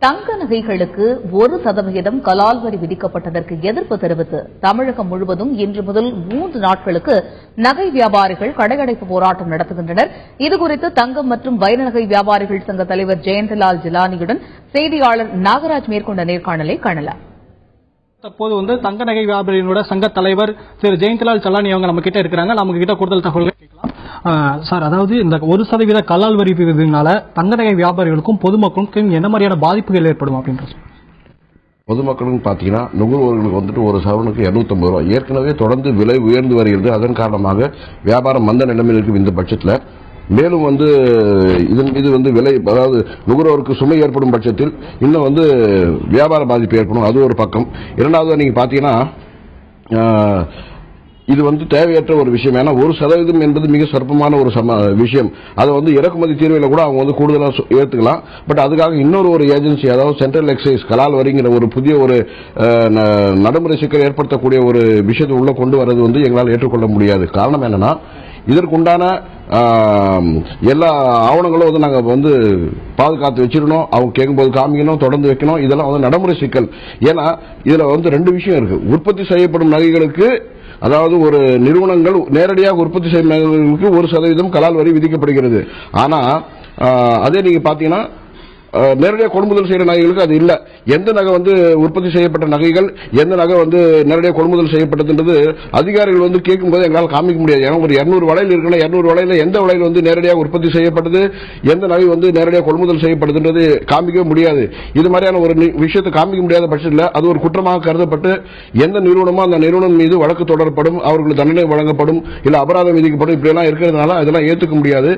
தங்க நகைகளுக்கு 1% கலால் வரி விதிக்கப்பட்டதற்கு எதிர்ப்பு தெரிவித்து தமிழகம் முழுவதும் இன்று முதல் 3 நாட்களுக்கு நகை வியாபாரிகள் கடையடைப்பு போராட்டம் நடத்துகின்றனர். இதுகுறித்து தங்கம் மற்றும் வைர நகை வியாபாரிகள் சங்க தலைவர் ஜெயந்தலால் ஜிலானியுடன் செய்தியாளர் நாகராஜ் மேற்கொண்ட நேர்காணலை காணலாம். தற்போது தங்க நகை வியாபாரிகளோட சங்க தலைவர் திரு ஜெயந்தலால் ஜலானி அவங்க நம்ம கிட்ட இருக்கிறாங்க. நம்ம கிட்ட கூடுதல் தகவல்கள் கேட்கலாம். சார், அதாவது இந்த 1% கலால் வரி விதினால தங்க நகை வியாபாரிகளுக்கும் பொதுமக்களுக்கும் என்ன மாதிரியான பாதிப்புகள் ஏற்படும் அப்படின்றது? பொதுமக்களுக்கு பாத்தீங்கன்னா நுகர்வோர்களுக்கு ஒரு சவரனுக்கு 250 ரூபாய் ஏற்கனவே தொடர்ந்து விலை உயர்ந்து வருகிறது. அதன் காரணமாக வியாபாரம் மந்த நிலைமையில் இருக்கும். இந்த பட்சத்தில் மேலும் இதன் மீது விலை, அதாவது நுகர்வோருக்கு சுமை ஏற்படும் பட்சத்தில் இன்னும் வியாபார பாதிப்பு ஏற்படும். அது ஒரு பக்கம். இரண்டாவது நீங்க பாத்தீங்கன்னா இது தேவையற்ற ஒரு விஷயம். ஏன்னா 1% என்பது மிக சொற்பமான ஒரு விஷயம். அதை இறக்குமதி தீர்வையில் கூட அவங்க கூடுதலாக ஏற்றுக்கலாம். பட் அதுக்காக இன்னொரு ஏஜென்சி, அதாவது சென்ட்ரல் எக்ஸைஸ் கலால் வரிங்கிற ஒரு புதிய நடைமுறை சிக்கல் ஏற்படுத்தக்கூடிய ஒரு விஷயத்தை உள்ள கொண்டு வரது எங்களால் ஏற்றுக்கொள்ள முடியாது. காரணம் என்னன்னா, இதற்குண்டான எல்லா ஆவணங்களும் நாங்க பாதுகாத்து வச்சிருக்கணும். அவங்க கேட்கும்போது காமிக்கணும், தொடர்ந்து வைக்கணும். இதெல்லாம் நடைமுறை சிக்கல். ஏன்னா இதுல 2 விஷயம் இருக்கு. உற்பத்தி செய்யப்படும் நகைகளுக்கு, அதாவது ஒரு நிறுவனங்கள் நேரடியாக உற்பத்தி செய்யும் நகைகளுக்கு 1% கலால் வரி விதிக்கப்படுகிறது. ஆனா அதே நீங்க பாத்தீங்கன்னா நேரடியாக கொள்முதல் செய்யற நகைகளுக்கு அது இல்ல. எந்த நகை உற்பத்தி செய்யப்பட்ட நகைகள், எந்த நகை நேரடியாக கொள்முதல் செய்யப்பட்டதுன்றது அதிகாரிகள் கேட்கும்போது எங்களால் காமிக்க முடியாது. ஏன்னா ஒரு 200 வளையல் இருக்குன்னா 200 வளையல எந்த வளையல் நேரடியாக உற்பத்தி செய்யப்பட்டது, எந்த நகை நேரடியாக கொள்முதல் செய்யப்படுதுன்றது காமிக்கவே முடியாது. இது மாதிரியான ஒரு விஷயத்தை காமிக்க முடியாத பட்சத்தில் அது ஒரு குற்றமாக கருதப்பட்டு எந்த நிறுவனமோ அந்த நிறுவனம் மீது வழக்கு தொடரப்படும், அவர்களுக்கு தண்டனை வழங்கப்படும், இல்ல அபராதம் விதிக்கப்படும். இப்படி எல்லாம் இருக்கிறதுனால அதெல்லாம் ஏற்றுக்க முடியாது.